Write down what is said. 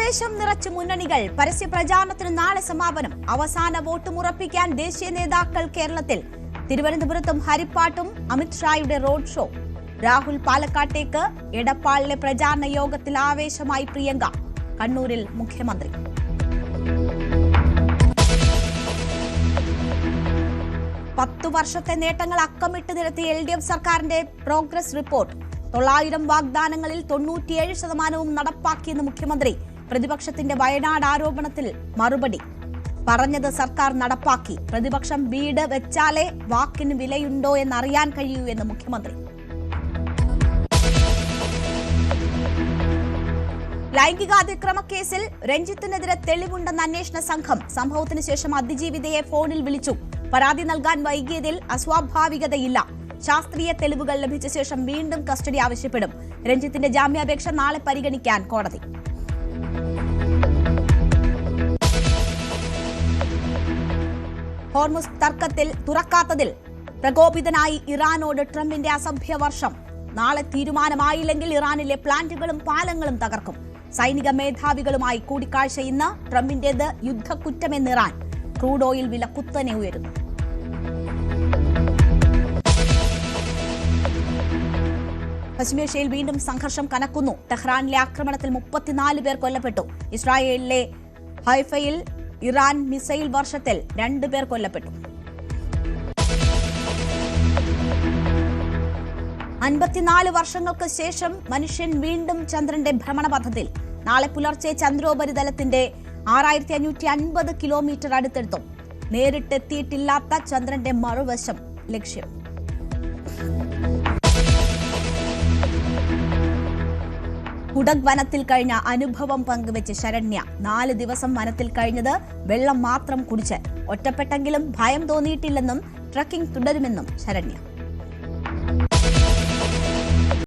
ആവേശം നിറച്ച മുന്നണികൾ പരസ്യ പ്രചാരണത്തിന് നാളെ സമാപനം. അവസാന വോട്ടുമുറപ്പിക്കാൻ ദേശീയ നേതാക്കൾ കേരളത്തിൽ. തിരുവനന്തപുരത്തും ഹരിപ്പാട്ടും അമിത്ഷായുടെ റോഡ് ഷോ. രാഹുൽ പാലക്കാട്ടേക്ക്. എടപ്പാളിലെ പ്രചാരണ യോഗത്തിൽ ആവേശമായി പ്രിയങ്ക. കണ്ണൂരിൽ മുഖ്യമന്ത്രി. പത്തു വർഷത്തെ നേട്ടങ്ങൾ അക്കമിട്ട് നിരത്തിയ LDF സർക്കാരിന്റെ പ്രോഗ്രസ് റിപ്പോർട്ട്. 900 വാഗ്ദാനങ്ങളിൽ 97% നടപ്പാക്കിയെന്ന് മുഖ്യമന്ത്രി. പ്രതിപക്ഷത്തിന്റെ വയനാട് ആരോപണത്തിൽ മറുപടി. പറഞ്ഞത് സർക്കാർ നടപ്പാക്കി. പ്രതിപക്ഷം വീട് വെച്ചാലേ വാക്കിന് വിലയുണ്ടോ എന്നറിയാൻ കഴിയൂ എന്ന് മുഖ്യമന്ത്രി. ലൈംഗികാതിക്രമ കേസിൽ രഞ്ജിത്തിനെതിരെ തെളിവുണ്ടെന്ന അന്വേഷണ സംഘം. സംഭവത്തിന് ശേഷം അതിജീവിതയെ ഫോണിൽ വിളിച്ചു. പരാതി നൽകാൻ വൈകിയതിൽ അസ്വാഭാവികതയില്ല. ശാസ്ത്രീയ തെളിവുകൾ ലഭിച്ച ശേഷം വീണ്ടും കസ്റ്റഡി ആവശ്യപ്പെടും. രഞ്ജിത്തിന്റെ ജാമ്യാപേക്ഷ നാളെ പരിഗണിക്കാൻ കോടതി. ഹോർമുസ് തർക്കത്തിൽ തുറക്കാത്തതിൽ പ്രകോപിതനായി ഇറാനോട് ട്രംപിന്റെ അസഭ്യ വർഷം. നാളെ തീരുമാനമായില്ലെങ്കിൽ ഇറാനിലെ പ്ലാന്റുകളും പാലങ്ങളും തകർക്കും. സൈനിക മേധാവികളുമായി കൂടിക്കാഴ്ച ഇന്ന്. ട്രംപിന്റേത് യുദ്ധക്കുറ്റമെന്ന് ഇറാൻ. ക്രൂഡ് ഓയിൽ വില കുത്തനെ ഉയരുന്നു. പശ്ചിമേഷ്യയിൽ വീണ്ടും സംഘർഷം കനക്കുന്നു. ടെഹ്റാനിലെ ആക്രമണത്തിൽ 34 പേർ കൊല്ലപ്പെട്ടു. ഇസ്രായേലിലെ ഹൈഫയിൽ ഇറാൻ മിസൈൽ വർഷത്തിൽ 2 പേർ കൊല്ലപ്പെട്ടു. 54 വർഷങ്ങൾക്ക് ശേഷം മനുഷ്യൻ വീണ്ടും ചന്ദ്രന്റെ ഭ്രമണപഥത്തിൽ. നാളെ പുലർച്ചെ ചന്ദ്രോപരിതലത്തിന്റെ 6550 കിലോമീറ്റർ അടുത്തെത്തും. നേരിട്ടെത്തിയിട്ടില്ലാത്ത ചന്ദ്രന്റെ മറുവശം ലക്ഷ്യം. കുടക് വനത്തിൽ കഴിഞ്ഞ അനുഭവം പങ്കുവെച്ച് ശരണ്യ. 4 ദിവസം വനത്തിൽ കഴിഞ്ഞത് വെള്ളം മാത്രം കുടിച്ച്. ഒറ്റപ്പെട്ടെങ്കിലും ഭയം തോന്നിയിട്ടില്ലെന്നും ട്രക്കിംഗ് തുടരുമെന്നും ശരണ്യ.